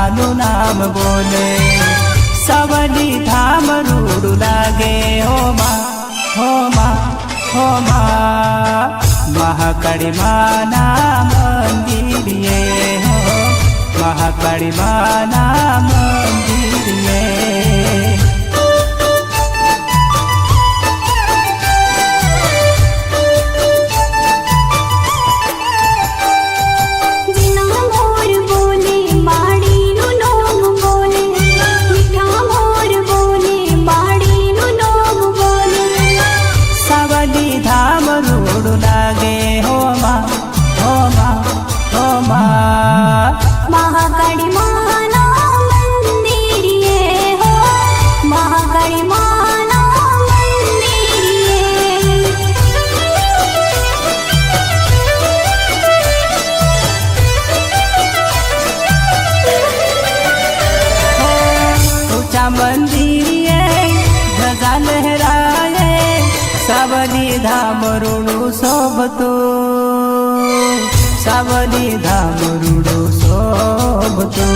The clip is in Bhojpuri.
मानु नाम बोले सावली धाम रूड लागे हो माँ हो माँ हो माँ महाकाली माना मंदिर ये हो महाकाली माना मंदिर ये धाम रूड लागे हो माँ हो माँ हो माँ महाकाली माना मंदिर ये हो महाकाली माना मंदिर ये ऊंचा मंदिर ये ध्वजा लहराए सावली धाम रूडू शोभतो सावली धाम रूडू शोभतो